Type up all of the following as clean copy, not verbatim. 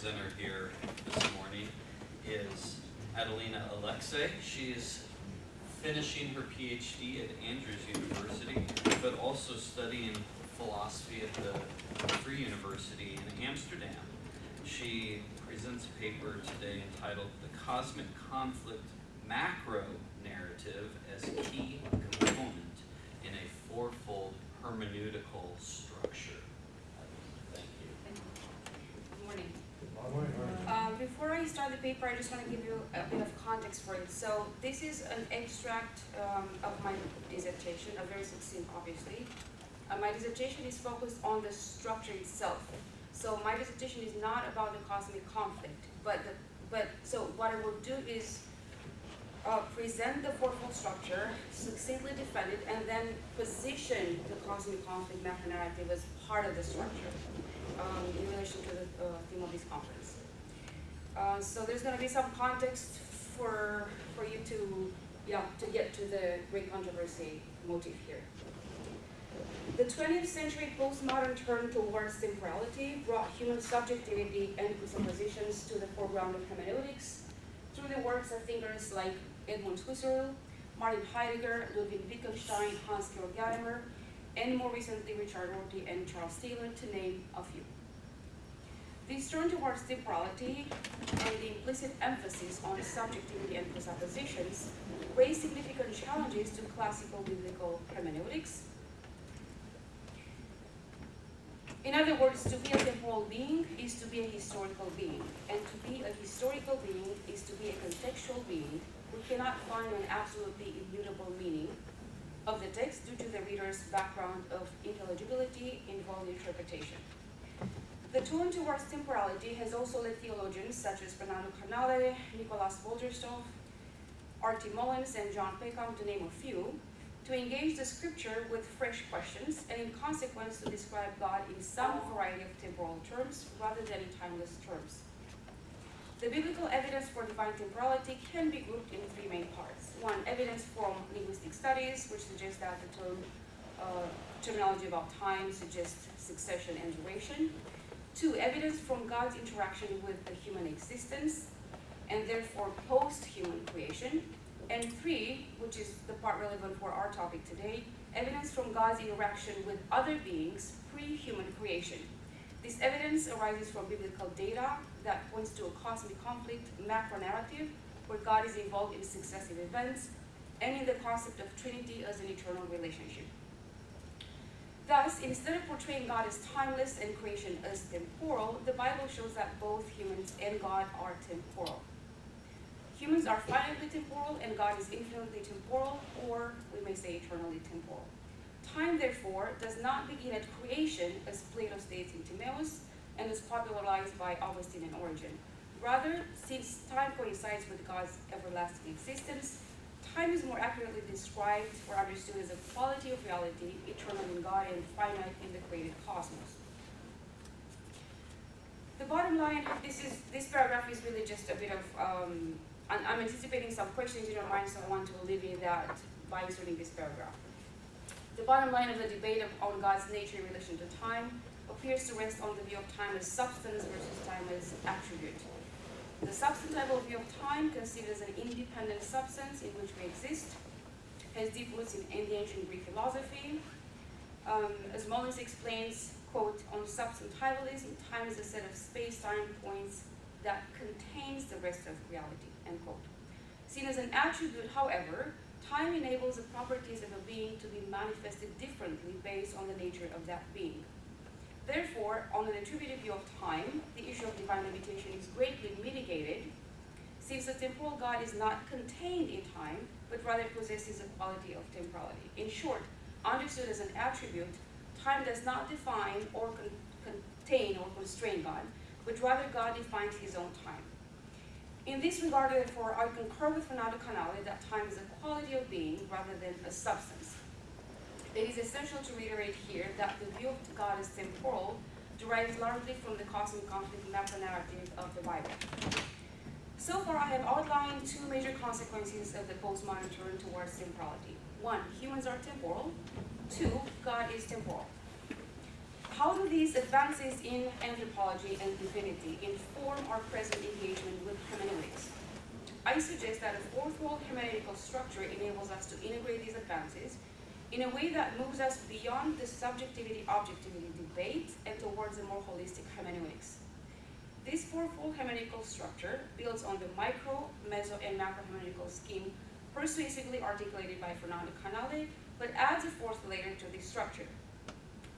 presenter here this morning is Adelina Alexe. She is finishing her PhD at Andrews University, but also studying philosophy at the Free University in Amsterdam. She presents a paper today entitled "The Cosmic Conflict Macronarrative as Key Component in a Fourfold Hermeneutical Structure." Thank you. Good morning. Before I start the paper, I just want to give you a bit of context for it. So this is an extract of my dissertation, a very succinct, obviously. My dissertation is focused on the structure itself. So my dissertation is not about the cosmic conflict, so what I will do is present the fourfold structure, succinctly defend it, and then position the cosmic conflict macronarrative as part of the structure in relation to the theme of this conference. So there's going to be some context for you to get to the great controversy motif here. The 20th century postmodern turn towards temporality brought human subjectivity and presuppositions to the foreground of hermeneutics through the works of thinkers like Edmund Husserl, Martin Heidegger, Ludwig Wittgenstein, Hans-Georg Gadamer, and more recently Richard Rorty and Charles Taylor, to name a few. This turn towards temporality and the implicit emphasis on subjectivity and presuppositions raised significant challenges to classical biblical hermeneutics. In other words, to be a temporal being is to be a historical being, and to be a historical being is to be a contextual being who cannot find an absolutely immutable meaning of the text due to the reader's background of intelligibility involved interpretation. The turn towards temporality has also led theologians such as Fernando Canale, Nicolas Wolgerstorff, R.T. Mullins, and John Peckham, to name a few, to engage the scripture with fresh questions and in consequence to describe God in some variety of temporal terms rather than in timeless terms. The biblical evidence for divine temporality can be grouped in three main parts. One, evidence from linguistic studies, which suggests that the terminology about time suggests succession and duration. Two, evidence from God's interaction with the human existence, and therefore post-human creation. And three, which is the part relevant for our topic today, evidence from God's interaction with other beings pre-human creation. This evidence arises from biblical data that points to a cosmic conflict macronarrative where God is involved in successive events and in the concept of Trinity as an eternal relationship. Thus, instead of portraying God as timeless and creation as temporal, the Bible shows that both humans and God are temporal. Humans are finitely temporal and God is infinitely temporal, or we may say eternally temporal. Time, therefore, does not begin at creation, as Plato states in Timaeus, and is popularized by Augustine and Origen. Rather, since time coincides with God's everlasting existence, time is more accurately described or understood as a quality of reality, eternal in God and finite in the created cosmos. The bottom line, this paragraph is really just a bit of, I'm anticipating some questions in your mind, so I want to alleviate that by inserting this paragraph. The bottom line of the debate on God's nature in relation to time appears to rest on the view of time as substance versus time as attribute. The substantival view of time, considered as an independent substance in which we exist, has deep roots in the ancient Greek philosophy. As Mullins explains, quote, on substantivalism, time is a set of space-time points that contains the rest of reality, end quote. Seen as an attribute, however, time enables the properties of a being to be manifested differently based on the nature of that being. Therefore, on an attributive view of time, the issue of divine limitation is greatly mitigated, since the temporal God is not contained in time, but rather possesses a quality of temporality. In short, understood as an attribute, time does not define or contain or constrain God, but rather God defines his own time. In this regard, therefore, I concur with Fernando Canale that time is a quality of being rather than a substance. It is essential to reiterate here that the view of God as temporal derives largely from the cosmic conflict macronarrative of the Bible. So far, I have outlined two major consequences of the postmodern turn towards temporality. One, humans are temporal. Two, God is temporal. How do these advances in anthropology and divinity inform our present engagement with hermeneutics? I suggest that a fourfold hermeneutical structure enables us to integrate these advances in a way that moves us beyond the subjectivity-objectivity debate and towards a more holistic hermeneutics. This fourfold hermeneutical structure builds on the micro, meso, and macro hermeneutical scheme persuasively articulated by Fernando Canale, but adds a fourth layer to this structure.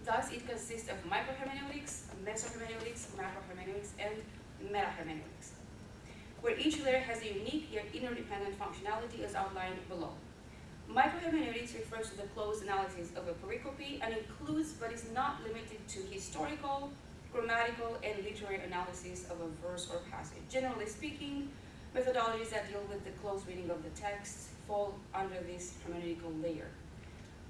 Thus, it consists of microhermeneutics, mesohermeneutics, macrohermeneutics, and metahermeneutics, where each layer has a unique yet interdependent functionality as outlined below. Microhermeneutics refers to the close analysis of a pericope and includes, but is not limited to, historical, grammatical, and literary analysis of a verse or passage. Generally speaking, methodologies that deal with the close reading of the text fall under this hermeneutical layer.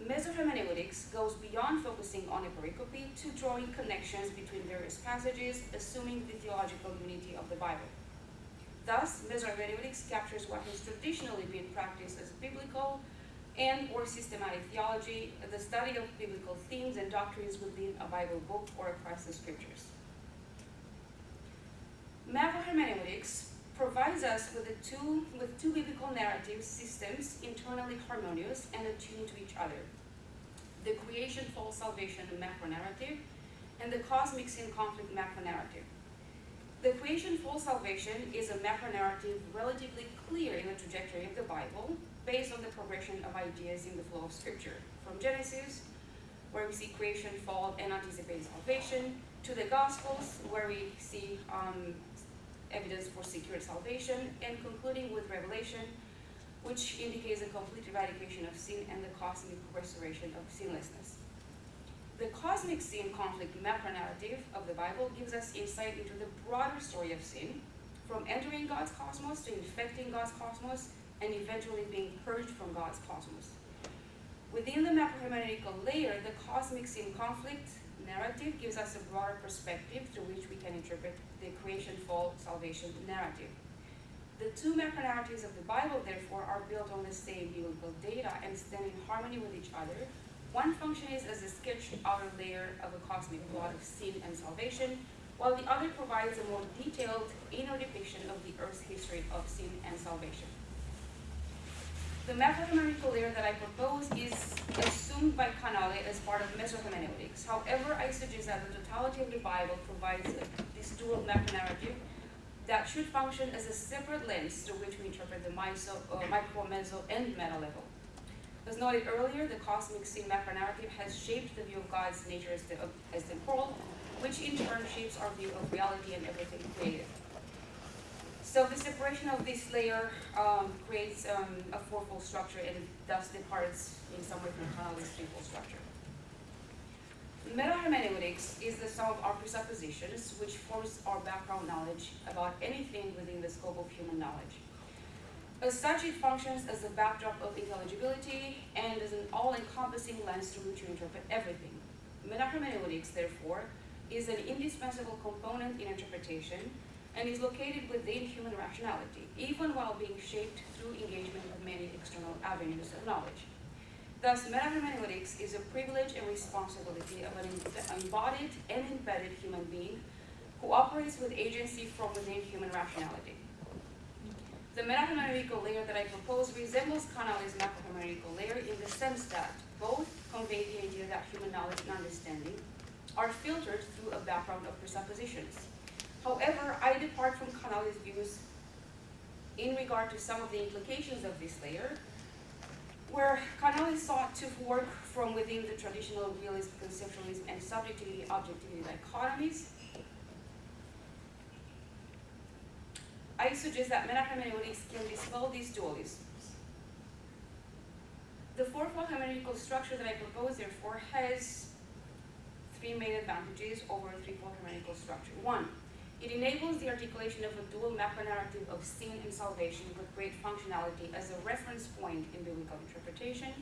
Mesohermeneutics goes beyond focusing on a pericope to drawing connections between various passages, assuming the theological unity of the Bible. Thus, mesohermeneutics captures what has traditionally been practiced as biblical and or systematic theology, the study of biblical themes and doctrines within a Bible book or across the scriptures. Macrohermeneutics provides us with two biblical narrative systems internally harmonious and attuned to each other: the creation, fall, salvation macronarrative, and the cosmic sin conflict macronarrative. The creation, fall, salvation is a macronarrative relatively clear in the trajectory of the Bible, based on the progression of ideas in the flow of Scripture, from Genesis, where we see creation, fall, and anticipated salvation, to the Gospels, where we see evidence for secured salvation, and concluding with Revelation, which indicates a complete eradication of sin and the cosmic restoration of sinlessness. The cosmic sin conflict macronarrative of the Bible gives us insight into the broader story of sin, from entering God's cosmos to infecting God's cosmos, and eventually being purged from God's cosmos. Within the macrohermeneutical layer, the cosmic sin conflict narrative gives us a broader perspective through which we can interpret the creation, fall, salvation narrative. The two macronarratives of the Bible, therefore, are built on the same biblical data and stand in harmony with each other. One functions as a sketched outer layer of a cosmic plot of sin and salvation, while the other provides a more detailed inner depiction of the Earth's history of sin and salvation. The macrohermeneutical layer that I propose is assumed by Canale as part of mesohermeneutics. However, I suggest that the totality of the Bible provides this dual macronarrative that should function as a separate lens through which we interpret the micro, meso, and meta level. As noted earlier, the cosmic sin macronarrative has shaped the view of God's nature as temporal, which in turn shapes our view of reality and everything created. So the separation of this layer creates a fourfold structure and thus departs in some way from Canale's threefold structure. Metahermeneutics is the sum of our presuppositions, which forms our background knowledge about anything within the scope of human knowledge. As such, it functions as a backdrop of intelligibility and as an all-encompassing lens through which we interpret everything. Metahermeneutics, therefore, is an indispensable component in interpretation and is located within human rationality, even while being shaped through engagement of many external avenues of knowledge. Thus, metahermeneutics is a privilege and responsibility of an embodied and embedded human being who operates with agency from within human rationality. The metahermeneutical layer that I propose resembles Canale's macrohermeneutical layer in the sense that both convey the idea that human knowledge and understanding are filtered through a background of presuppositions. However, I depart from Canale's views in regard to some of the implications of this layer, where Canale sought to work from within the traditional realist, conceptualism, and subjectivity-objectivity dichotomies. I suggest that metahermeneutics can dispel these dualisms. The fourfold hermeneutical structure that I propose, therefore, has three main advantages over a threefold hermeneutical structure. One, it enables the articulation of a dual macronarrative of sin and salvation with great functionality as a reference point in biblical interpretation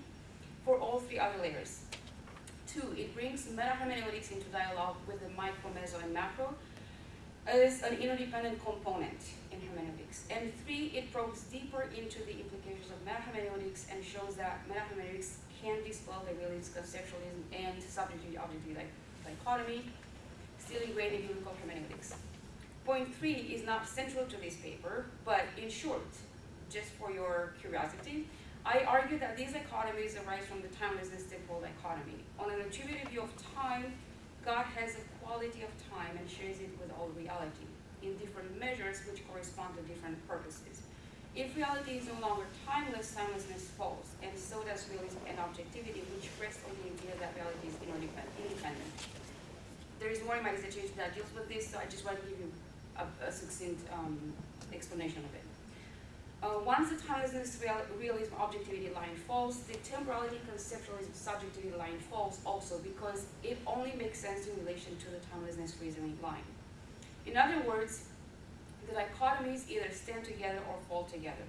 for all three other layers. Two, it brings metahermeneutics into dialogue with the micro, meso, and macro as an interdependent component in hermeneutics. And three, it probes deeper into the implications of metahermeneutics and shows that metahermeneutics can dispel the realist, conceptualism, and subjectivity-objectivity dichotomy, still ingrained in biblical hermeneutics. Point 3 is not central to this paper, but in short, just for your curiosity, I argue that these dichotomies arise from the timelessness temporal dichotomy. On an attributive view of time, God has a quality of time and shares it with all reality in different measures which correspond to different purposes. If reality is no longer timeless, timelessness falls, and so does realism and objectivity, which rest on the idea that reality is independent. There is more in my dissertation that deals with this, so I just want to give you a succinct explanation of it. Once the timelessness, realism, objectivity line falls, the temporality, conceptualism, subjectivity line falls also, because it only makes sense in relation to the timelessness reasoning line. In other words, the dichotomies either stand together or fall together.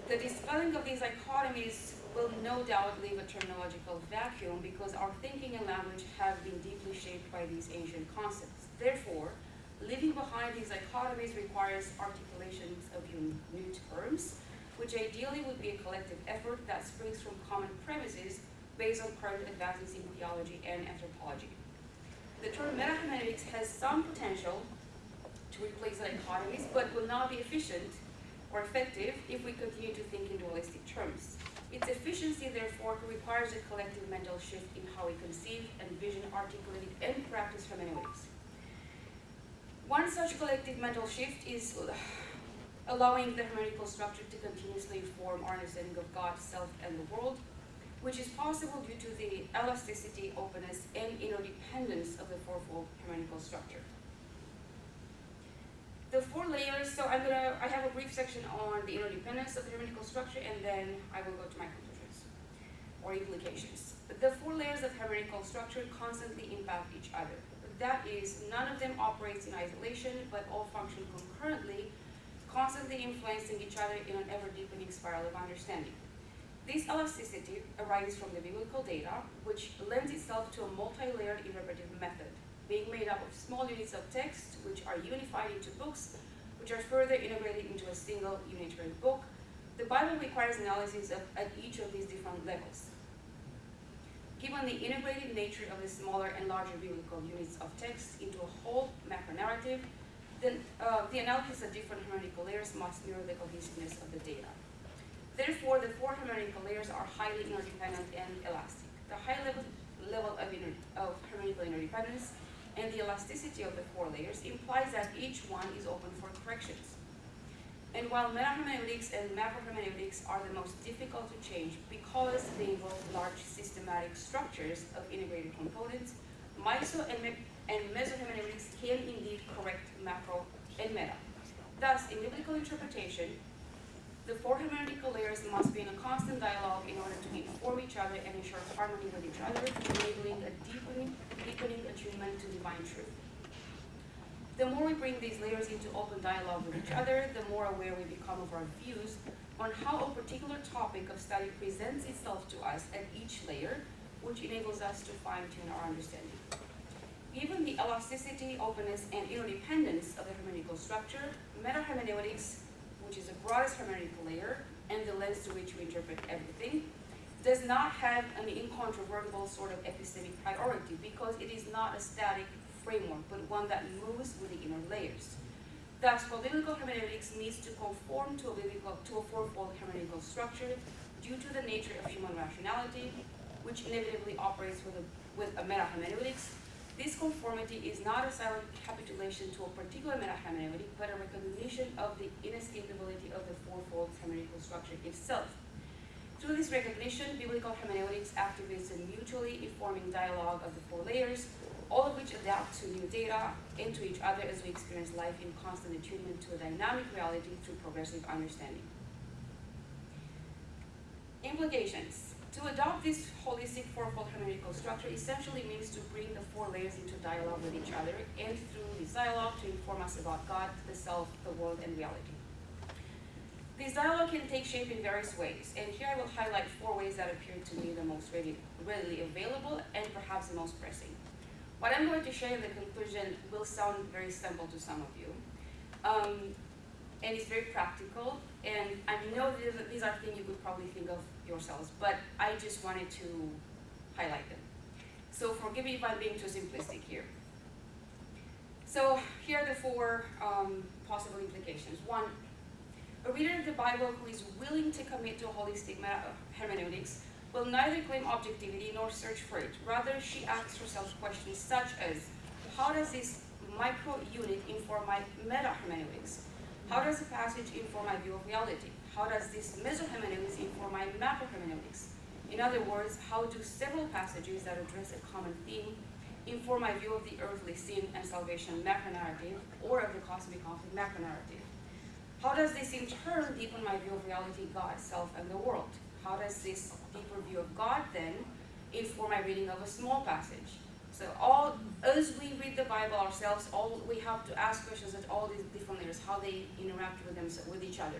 The dispelling of these dichotomies will no doubt leave a terminological vacuum, because our thinking and language have been deeply shaped by these ancient concepts. Therefore, leaving behind these dichotomies requires articulations of new terms, which ideally would be a collective effort that springs from common premises based on current advances in theology and anthropology. The term meta-hermeneutics has some potential to replace the dichotomies, but will not be efficient or effective if we continue to think in dualistic terms. Its efficiency, therefore, requires a collective mental shift in how we conceive, envision, articulate, and practice hermeneutics. One such collective mental shift is allowing the hermeneutical structure to continuously inform our understanding of God, self, and the world, which is possible due to the elasticity, openness, and interdependence of the fourfold hermeneutical structure. The 4 layers, so I have a brief section on the interdependence of the hermeneutical structure, and then I will go to my conclusions or implications. The 4 layers of hermeneutical structure constantly impact each other. That is, none of them operates in isolation, but all function concurrently, constantly influencing each other in an ever-deepening spiral of understanding. This elasticity arises from the biblical data, which lends itself to a multi-layered interpretive method, being made up of small units of text, which are unified into books, which are further integrated into a single unitary book. The Bible requires analysis at each of these different levels. Given the integrated nature of the smaller and larger biblical units of text into a whole macronarrative, then the analysis of different hermeneutical layers must mirror the cohesiveness of the data. Therefore, the 4 hermeneutical layers are highly interdependent and elastic. The high level of hermeneutical interdependence and the elasticity of the 4 layers implies that each one is open for corrections. And while meta-hermeneutics and macro-hermeneutics are the most difficult to change because they involve large systematic structures of integrated components, micro and meso-hermeneutics can indeed correct macro and meta. Thus, in biblical interpretation, the 4 hermeneutical layers must be in a constant dialogue in order to inform each other and ensure harmony with each other, enabling a deepening attunement to divine truth. The more we bring these layers into open dialogue with each other, the more aware we become of our views on how a particular topic of study presents itself to us at each layer, which enables us to fine-tune our understanding. Given the elasticity, openness, and interdependence of the hermeneutical structure, meta-hermeneutics, which is the broadest hermeneutical layer and the lens through which we interpret everything, does not have an incontrovertible sort of epistemic priority, because it is not a static framework, but one that moves with the inner layers. Thus, while biblical hermeneutics needs to conform to a fourfold hermeneutical structure due to the nature of human rationality, which inevitably operates with a meta-hermeneutics, this conformity is not a silent capitulation to a particular meta-hermeneutic, but a recognition of the inescapability of the fourfold hermeneutical structure itself. Through this recognition, biblical hermeneutics activates a mutually informing dialogue of the 4 layers, all of which adapt to new data and to each other as we experience life in constant attunement to a dynamic reality through progressive understanding. Implications. To adopt this holistic fourfold hermeneutical structure essentially means to bring the 4 layers into dialogue with each other, and through this dialogue to inform us about God, the self, the world, and reality. This dialogue can take shape in various ways, and here I will highlight 4 ways that appear to me the most readily available and perhaps the most pressing. What I'm going to share in the conclusion will sound very simple to some of you, and it's very practical, and I know these are things you could probably think of yourselves, but I just wanted to highlight them. So forgive me if I'm being too simplistic here. So here are the four possible implications. One, a reader of the Bible who is willing to commit to a holistic hermeneutics will neither claim objectivity nor search for it. Rather, she asks herself questions such as, how does this micro-unit inform my meta-hermeneutics? How does a passage inform my view of reality? How does this meso-hermeneutics inform my macro-hermeneutics? In other words, how do several passages that address a common theme inform my view of the earthly sin and salvation macronarrative, or of the cosmic conflict macronarrative? How does this in turn deepen my view of reality, God, self, and the world? How does this deeper view of God then inform my reading of a small passage? So as we read the Bible ourselves, we have to ask questions at all these different layers, how they interact with each other.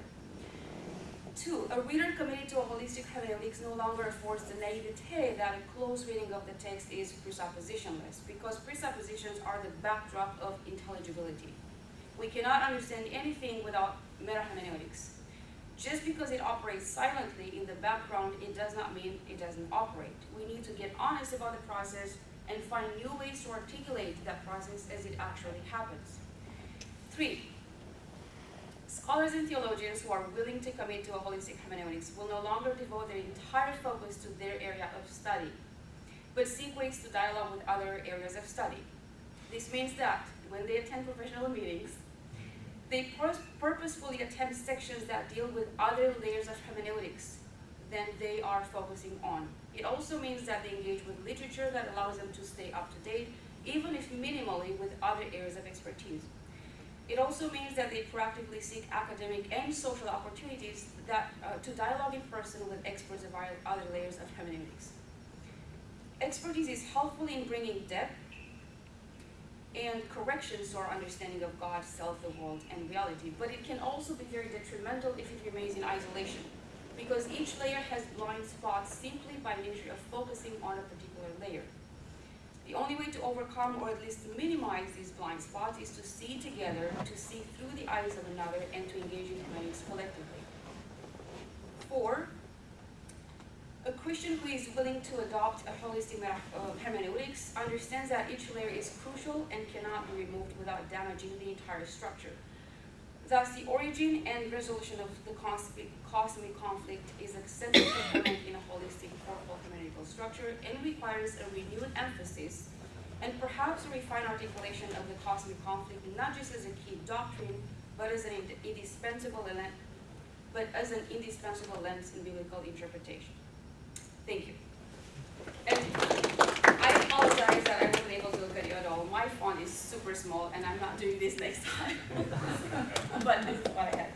Two, a reader committed to a holistic hermeneutics no longer affords the naivete that a close reading of the text is presuppositionless, because presuppositions are the backdrop of intelligibility. We cannot understand anything without meta-hermeneutics. Just because it operates silently in the background, it does not mean it doesn't operate. We need to get honest about the process and find new ways to articulate that process as it actually happens. Three, scholars and theologians who are willing to commit to a holistic hermeneutics will no longer devote their entire focus to their area of study, but seek ways to dialogue with other areas of study. This means that when they attend professional meetings, they purposefully attempt sections that deal with other layers of hermeneutics than they are focusing on. It also means that they engage with literature that allows them to stay up to date, even if minimally, with other areas of expertise. It also means that they proactively seek academic and social opportunities to dialogue in person with experts of other layers of hermeneutics. Expertise is helpful in bringing depth and corrections to our understanding of God, self, the world, and reality, but it can also be very detrimental if it remains in isolation, because each layer has blind spots simply by nature of focusing on a particular layer. The only way to overcome or at least minimize these blind spots is to see together, to see through the eyes of another, and to engage in hermeneutics collectively. 4, a Christian who is willing to adopt a holistic hermeneutics understands that each layer is crucial and cannot be removed without damaging the entire structure. Thus, the origin and resolution of the cosmic conflict is a central component in a holistic fourfold hermeneutical structure and requires a renewed emphasis and perhaps a refined articulation of the cosmic conflict, not just as a key doctrine, but as an indispensable lens in biblical interpretation. Thank you. And I apologize that I wasn't able to look at you at all. My font is super small, and I'm not doing this next time. But this is what I had.